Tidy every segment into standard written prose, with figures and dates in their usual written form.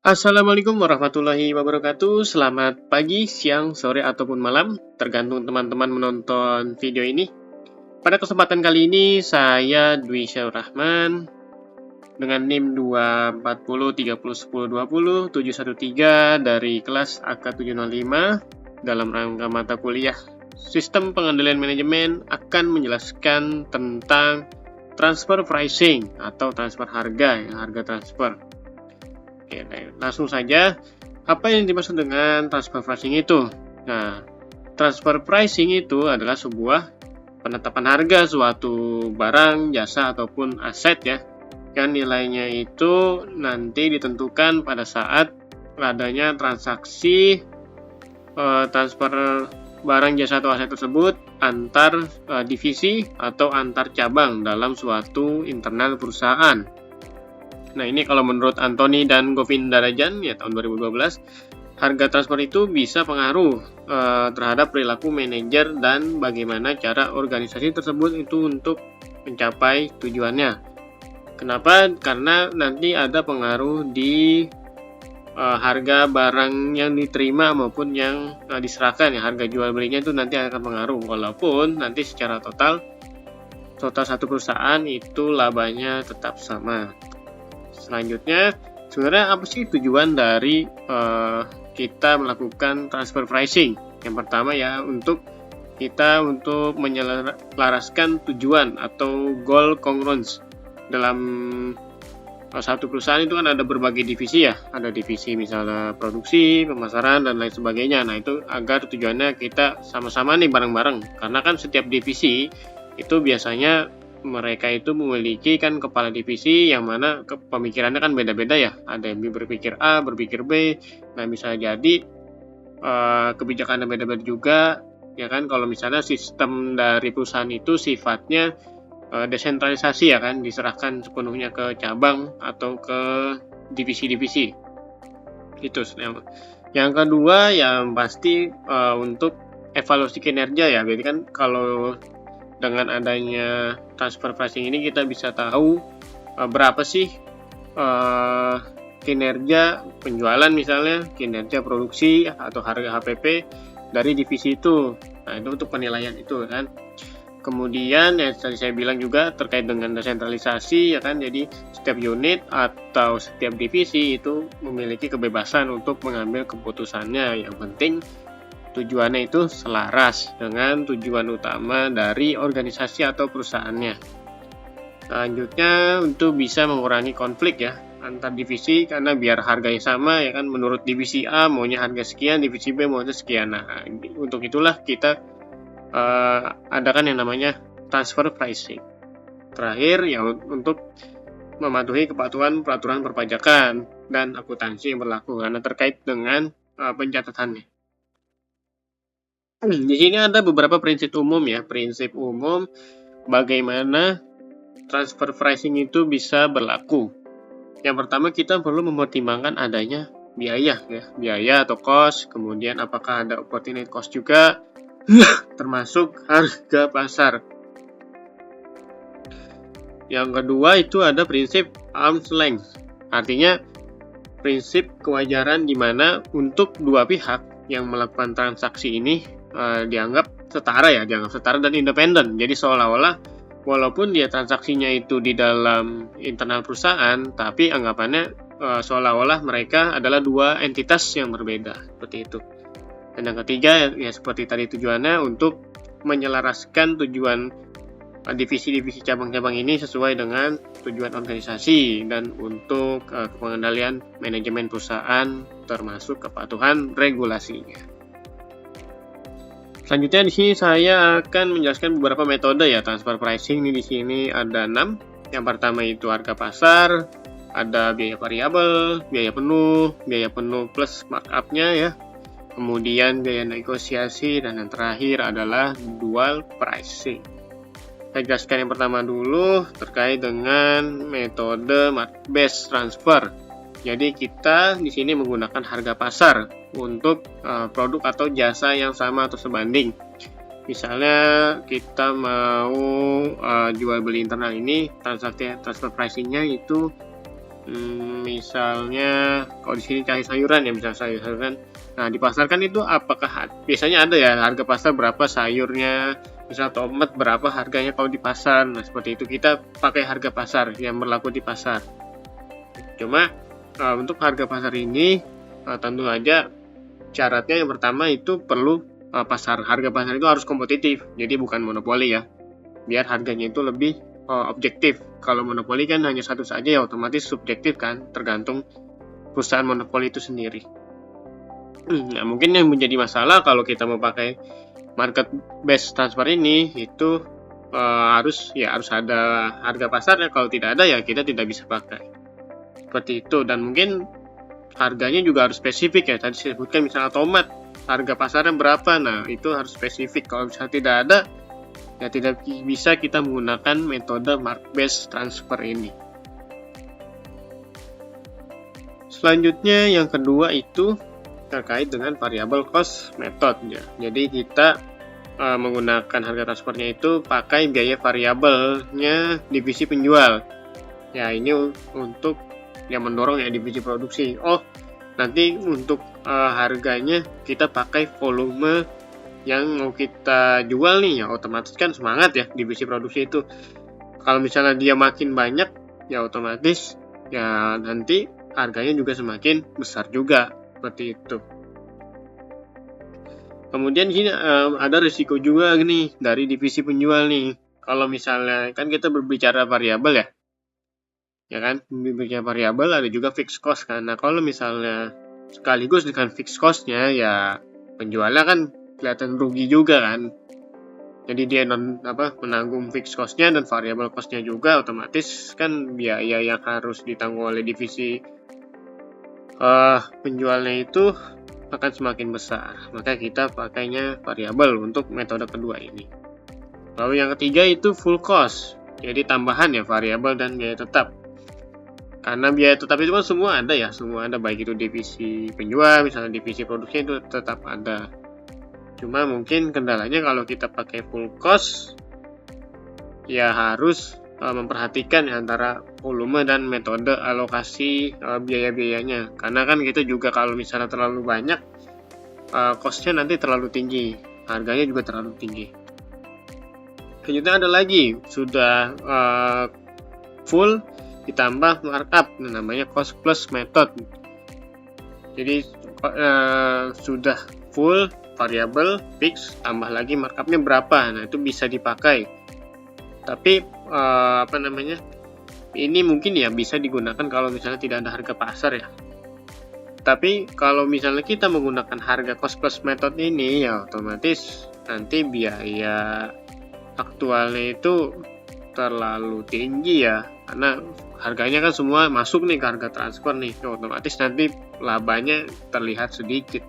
Assalamualaikum warahmatullahi wabarakatuh. Selamat pagi, siang, sore, ataupun malam, tergantung teman-teman menonton video ini. Pada kesempatan kali ini, saya Dwi Syaur Rahman dengan NIM 240301020 dari kelas AK705 dalam rangka mata kuliah Sistem Pengendalian Manajemen akan menjelaskan tentang transfer pricing atau transfer harga, harga transfer. Oke, langsung saja, apa yang dimaksud dengan transfer pricing itu? Nah, transfer pricing itu adalah sebuah penetapan harga suatu barang, jasa, ataupun aset ya, yang nilainya itu nanti ditentukan pada saat adanya transaksi transfer barang, jasa, atau aset tersebut antar divisi atau antar cabang dalam suatu internal perusahaan. Nah, ini kalau menurut Anthony dan Govindarajan ya tahun 2012, harga transfer itu bisa pengaruh terhadap perilaku manajer dan bagaimana cara organisasi tersebut itu untuk mencapai tujuannya. Kenapa? Karena nanti ada pengaruh di harga barang yang diterima maupun yang diserahkan ya, harga jual belinya itu nanti akan pengaruh, walaupun nanti secara total satu perusahaan itu labanya tetap sama. Selanjutnya, sebenarnya apa sih tujuan dari kita melakukan transfer pricing? Yang pertama ya, untuk menyelaraskan tujuan atau goal congruence. Dalam satu perusahaan itu kan ada berbagai divisi ya, ada divisi misalnya produksi, pemasaran, dan lain sebagainya. Nah, itu agar tujuannya kita sama-sama nih bareng-bareng, karena kan setiap divisi itu biasanya mereka itu memiliki kan kepala divisi yang mana pemikirannya kan beda-beda ya. Ada yang berpikir A, berpikir B. Nah, bisa jadi kebijakannya beda-beda juga ya kan. Kalau misalnya sistem dari perusahaan itu sifatnya desentralisasi ya kan, diserahkan sepenuhnya ke cabang atau ke divisi-divisi. Itu yang kedua yang pasti untuk evaluasi kinerja ya. Jadi kan kalau dengan adanya transfer pricing ini kita bisa tahu berapa sih kinerja penjualan, misalnya kinerja produksi atau harga HPP dari divisi itu. Nah, itu untuk penilaian itu kan. Kemudian ya tadi saya bilang juga terkait dengan desentralisasi ya kan, jadi setiap unit atau setiap divisi itu memiliki kebebasan untuk mengambil keputusannya. Yang penting tujuannya itu selaras dengan tujuan utama dari organisasi atau perusahaannya. Selanjutnya, untuk bisa mengurangi konflik ya antar divisi, karena biar harganya sama ya kan, menurut divisi A maunya harga sekian, divisi B maunya sekian. Nah, untuk itulah kita adakan yang namanya transfer pricing. Terakhir ya, untuk mematuhi kepatuhan peraturan perpajakan dan akuntansi yang berlaku karena terkait dengan pencatatannya. Di sini ada beberapa prinsip umum ya, prinsip umum bagaimana transfer pricing itu bisa berlaku. Yang pertama, kita perlu mempertimbangkan adanya biaya ya, biaya atau cost, kemudian apakah ada opportunity cost juga, termasuk harga pasar. Yang kedua itu ada prinsip arm's length, artinya prinsip kewajaran di mana untuk dua pihak yang melakukan transaksi ini dianggap setara ya, dianggap setara dan independen. Jadi seolah-olah walaupun dia transaksinya itu di dalam internal perusahaan, tapi anggapannya seolah-olah mereka adalah dua entitas yang berbeda, seperti itu. Dan yang ketiga ya seperti tadi, tujuannya untuk menyelaraskan tujuan divisi-divisi cabang-cabang ini sesuai dengan tujuan organisasi dan untuk pengendalian manajemen perusahaan termasuk kepatuhan regulasinya. Selanjutnya di sini saya akan menjelaskan beberapa metode ya transfer pricing. Ini di sini ada 6. Yang pertama itu harga pasar, ada biaya variabel, biaya penuh plus markup-nya ya. Kemudian biaya negosiasi, dan yang terakhir adalah dual pricing. Saya jelaskan yang pertama dulu terkait dengan metode market based transfer. Jadi kita di sini menggunakan harga pasar untuk produk atau jasa yang sama atau sebanding. Misalnya kita mau jual beli internal ini, transaksi transfer pricing-nya itu misalnya kalau di sini cari sayuran ya, misal sayuran. Nah, di pasar kan itu apakah biasanya ada ya harga pasar berapa sayurnya, misal tomat berapa harganya kalau di pasar. Nah, seperti itu kita pakai harga pasar yang berlaku di pasar. Cuma untuk harga pasar ini tentu saja syaratnya yang pertama itu perlu harga pasar itu harus kompetitif, jadi bukan monopoli ya, biar harganya itu lebih objektif. Kalau monopoli kan hanya satu saja ya, otomatis subjektif kan, tergantung perusahaan monopoli itu sendiri. Nah, mungkin yang menjadi masalah kalau kita mau pakai market based transfer ini itu harus ada harga pasar ya. Kalau tidak ada ya kita tidak bisa pakai. Seperti itu. Dan mungkin harganya juga harus spesifik ya. Tadi saya sebutkan misalnya tomat, harga pasarnya berapa. Nah, itu harus spesifik. Kalau misalnya tidak ada, ya tidak bisa kita menggunakan metode market based transfer ini. Selanjutnya yang kedua itu terkait dengan variable cost method ya. Jadi kita menggunakan harga transfernya itu pakai biaya variabelnya divisi penjual. Ya, ini untuk yang mendorong ya divisi produksi. Oh, nanti untuk harganya kita pakai volume yang mau kita jual nih ya, otomatis kan semangat ya divisi produksi itu. Kalau misalnya dia makin banyak ya otomatis ya nanti harganya juga semakin besar juga. Seperti itu. Kemudian sini ada risiko juga nih dari divisi penjual nih. Kalau misalnya kan kita berbicara variabel ya kan, berbicara variabel ada juga fixed cost kan. Nah, kalau misalnya sekaligus dengan fixed cost-nya ya penjualnya kan kelihatan rugi juga kan. Jadi dia menanggung fixed cost-nya dan variable cost-nya juga, otomatis kan biaya yang harus ditanggung oleh divisi penjualnya itu akan semakin besar. Maka kita pakainya variabel untuk metode kedua ini. Lalu yang ketiga itu full cost. Jadi tambahan ya variabel dan biaya tetap. Karena biaya tetap itu kan semua ada baik itu divisi penjual, misalnya divisi produksi itu tetap ada. Cuma mungkin kendalanya kalau kita pakai full cost ya harus memperhatikan antara volume dan metode alokasi biaya-biayanya. Karena kan kita juga kalau misalnya terlalu banyak, cost-nya nanti terlalu tinggi, harganya juga terlalu tinggi. Selanjutnya ada lagi, sudah full ditambah markup, namanya cost plus method. Jadi sudah full variable fix tambah lagi markupnya berapa, nah itu bisa dipakai. Tapi ini mungkin ya bisa digunakan kalau misalnya tidak ada harga pasar ya. Tapi kalau misalnya kita menggunakan harga cost plus method ini ya otomatis nanti biaya aktualnya itu terlalu tinggi ya, karena harganya kan semua masuk nih ke harga transfer nih, otomatis nanti labanya terlihat sedikit.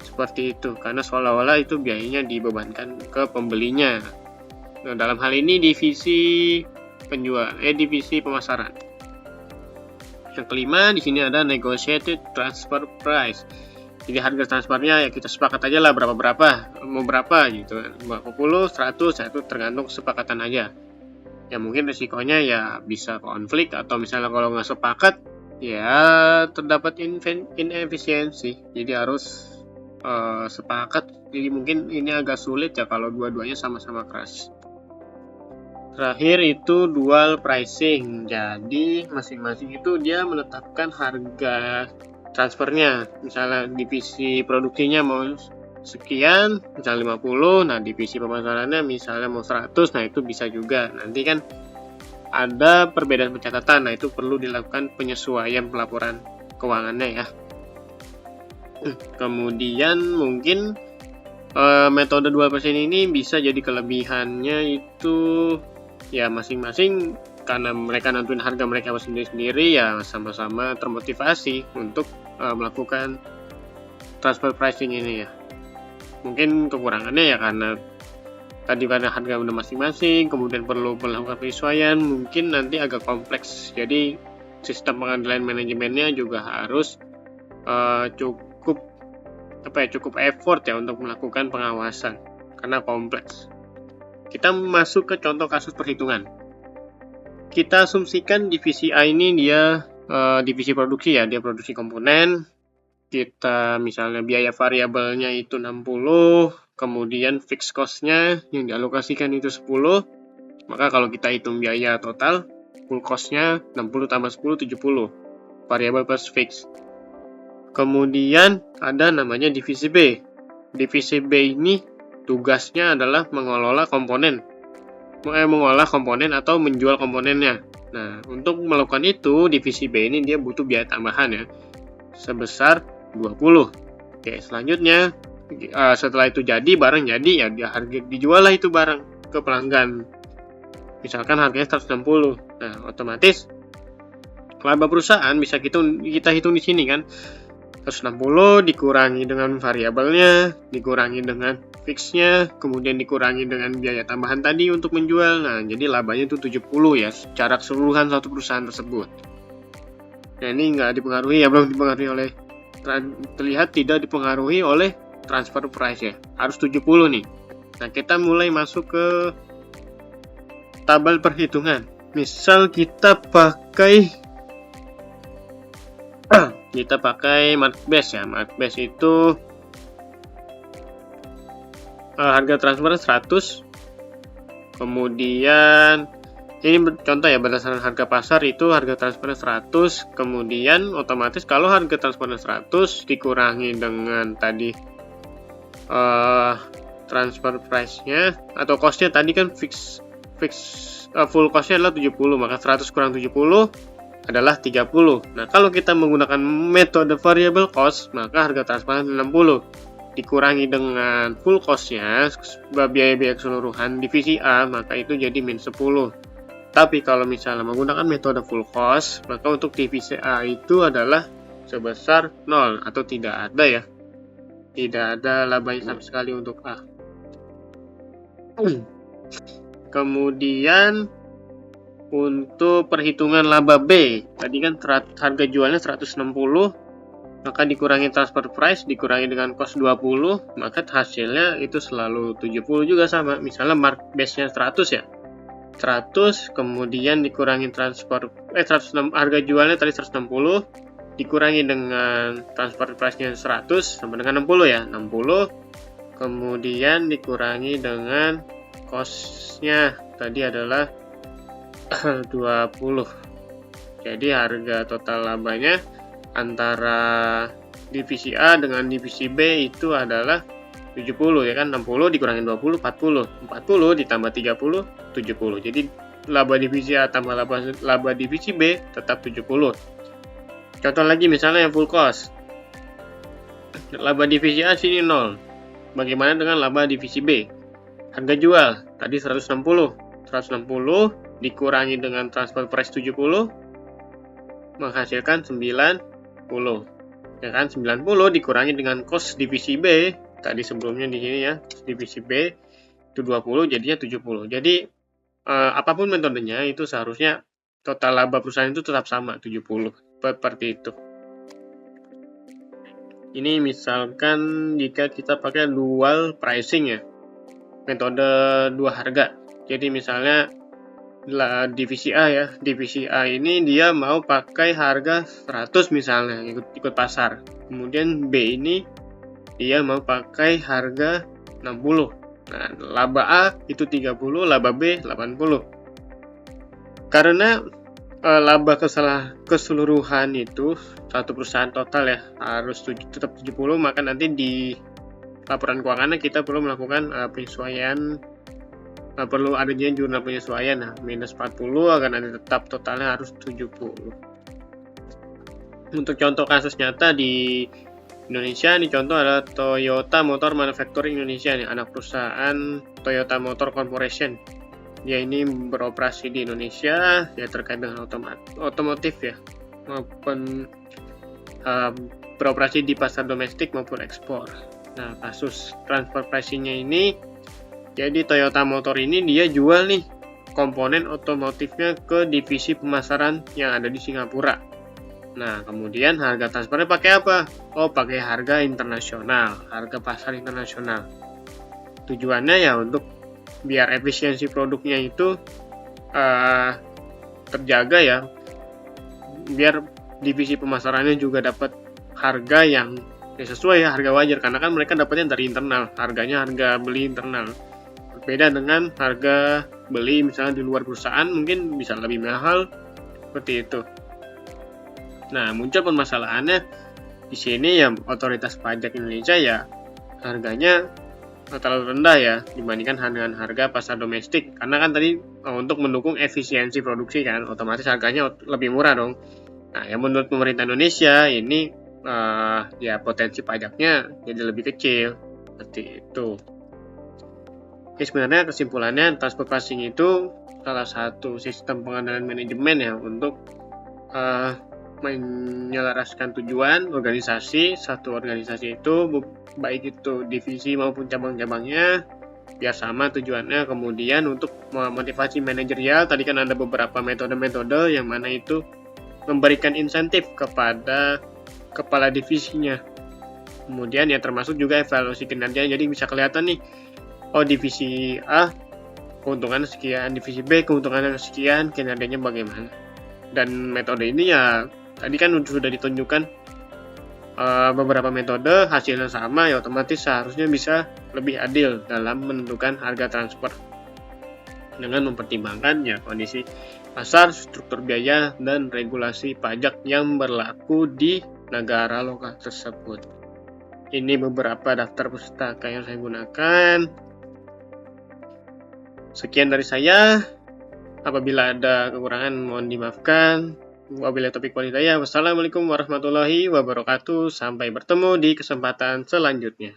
Seperti itu, karena seolah-olah itu biayanya dibebankan ke pembelinya. Nah, dalam hal ini divisi divisi pemasaran. Yang kelima di sini ada negotiated transfer price. Jadi harga transfernya ya kita sepakat aja lah mau berapa gitu kan. 50, 100, itu tergantung kesepakatan aja. Ya mungkin risikonya ya bisa konflik, atau misalnya kalau nggak sepakat ya terdapat inefisiensi. Jadi harus sepakat. Jadi mungkin ini agak sulit ya kalau dua-duanya sama-sama keras. Terakhir itu dual pricing. Jadi masing-masing itu dia menetapkan harga transfernya. Misalnya divisi produksinya mau sekian, misalnya 50, nah divisi pemasarannya misalnya mau 100, nah itu bisa juga. Nanti kan ada perbedaan pencatatan, nah itu perlu dilakukan penyesuaian pelaporan keuangannya ya. Kemudian mungkin metode dual pricing ini bisa jadi kelebihannya itu ya masing-masing, karena mereka nentuin harga mereka sendiri-sendiri ya sama-sama termotivasi untuk melakukan transfer pricing ini ya. Mungkin kekurangannya ya karena harga udah masing-masing, kemudian perlu melakukan penyesuaian, mungkin nanti agak kompleks. Jadi sistem pengendalian manajemennya juga harus cukup effort ya untuk melakukan pengawasan karena kompleks. Kita masuk ke contoh kasus perhitungan. Kita asumsikan divisi A ini dia divisi produksi ya, dia produksi komponen. Kita misalnya biaya variabelnya itu 60, kemudian fixed cost-nya yang dialokasikan itu 10, maka kalau kita hitung biaya total, full cost-nya 60 tambah 10, 70, variabel plus fix. Kemudian ada namanya divisi B. Divisi B ini tugasnya adalah mengolah komponen atau menjual komponennya. Nah, untuk melakukan itu, divisi B ini dia butuh biaya tambahan ya, sebesar 20. Oke, selanjutnya setelah itu barang jadi ya harga dijual lah itu barang ke pelanggan. Misalkan harganya 160. Nah, otomatis laba perusahaan bisa kita hitung di sini kan. 160 dikurangi dengan variabelnya, dikurangi dengan fixnya, kemudian dikurangi dengan biaya tambahan tadi untuk menjual. Nah, jadi labanya itu 70 ya secara keseluruhan satu perusahaan tersebut. Nah, ini belum dipengaruhi oleh, terlihat tidak dipengaruhi oleh transfer price ya, harus 70 nih. Nah, kita mulai masuk ke tabel perhitungan. Misal kita pakai market base ya. Market base itu harga transfer 100, kemudian ini contoh ya, berdasarkan harga pasar itu harga transfernya 100, kemudian otomatis kalau harga transfernya 100 dikurangi dengan tadi transfer price-nya atau cost-nya tadi kan full cost-nya adalah 70, maka 100 kurang 70 adalah 30. Nah, kalau kita menggunakan metode variable cost, maka harga transfernya 60 dikurangi dengan full cost-nya, biaya-biaya keseluruhan divisi A, maka itu jadi min 10. Tapi kalau misalnya menggunakan metode full cost, maka untuk divisi A itu adalah sebesar 0 atau tidak ada ya. Tidak ada labanya sama sekali untuk A. Kemudian untuk perhitungan laba B, tadi kan harga jualnya 160, maka dikurangi transfer price, dikurangi dengan cost 20, maka hasilnya itu selalu 70 juga sama. Misalnya market base-nya 100 ya. 100 kemudian dikurangi harga jualnya tadi 160 dikurangi dengan transfer price-nya 100 sama dengan 60 ya. 60 kemudian dikurangi dengan cost-nya tadi adalah 20. Jadi harga total labanya antara divisi A dengan divisi B itu adalah 70 ya kan. 60 dikurangi 20 40 ditambah 30 70. Jadi laba divisi A tambah laba divisi B tetap 70. Contoh lagi misalnya yang full cost, laba divisi A sini 0. Bagaimana dengan laba divisi B? Harga jual tadi 160 dikurangi dengan transfer price 70 menghasilkan 90 ya kan. 90 dikurangi dengan cost divisi B tadi sebelumnya di sini ya, divisi B itu 20 jadinya 70. Jadi apapun metodenya itu seharusnya total laba perusahaan itu tetap sama 70 seperti itu. Ini misalkan jika kita pakai dual pricing ya, metode dua harga. Jadi misalnya divisi A ya, divisi A ini dia mau pakai harga 100 misalnya, ikut pasar. Kemudian B ini dia mau pakai harga 60. Nah, laba A itu 30, laba B 80. Karena laba keseluruhan itu satu perusahaan total ya harus tetap 70, maka nanti di laporan keuangannya kita perlu melakukan penyesuaian, perlu adanya jurnal penyesuaian. Nah, minus 40 agar nanti tetap totalnya harus 70. Untuk contoh kasus nyata di Indonesia, ini contoh adalah Toyota Motor Manufacturing Indonesia nih, anak perusahaan Toyota Motor Corporation. Dia ini beroperasi di Indonesia, ya terkait dengan otomotif ya, maupun beroperasi di pasar domestik maupun ekspor. Nah, kasus transfer pricing-nya ini, jadi Toyota Motor ini dia jual nih komponen otomotifnya ke divisi pemasaran yang ada di Singapura. Nah, kemudian harga transfernya pakai apa? Oh, pakai harga internasional, harga pasar internasional. Tujuannya ya untuk biar efisiensi produknya itu terjaga ya, biar divisi pemasarannya juga dapat harga yang sesuai ya, harga wajar, karena kan mereka dapatnya dari internal, harganya harga beli internal. Berbeda dengan harga beli misalnya di luar perusahaan mungkin bisa lebih mahal seperti itu. Nah, muncul permasalahannya di sini ya, otoritas pajak Indonesia ya harganya terlalu rendah ya dibandingkan dengan harga pasar domestik, karena kan tadi untuk mendukung efisiensi produksi kan, otomatis harganya lebih murah dong. Nah, yang menurut pemerintah Indonesia ini ya potensi pajaknya jadi lebih kecil seperti itu. Oke, sebenarnya kesimpulannya transfer pricing itu salah satu sistem pengendalian manajemen ya untuk menyelaraskan tujuan organisasi. Satu organisasi itu baik itu divisi maupun cabang-cabangnya biar sama tujuannya. Kemudian untuk memotivasi manajerial, tadi kan ada beberapa metode-metode yang mana itu memberikan insentif kepada kepala divisinya. Kemudian ya termasuk juga evaluasi kinerja, jadi bisa kelihatan nih, oh divisi A keuntungannya sekian, divisi B keuntungannya sekian, kinerjanya bagaimana. Dan metode ini ya tadi kan sudah ditunjukkan beberapa metode hasilnya sama, ya otomatis seharusnya bisa lebih adil dalam menentukan harga transfer dengan mempertimbangkan ya kondisi pasar, struktur biaya, dan regulasi pajak yang berlaku di negara lokal tersebut. Ini beberapa daftar pustaka yang saya gunakan. Sekian dari saya. Apabila ada kekurangan mohon dimaafkan. Wabillahi taufiq wal hidayah. Wassalamualaikum warahmatullahi wabarakatuh. Sampai bertemu di kesempatan selanjutnya.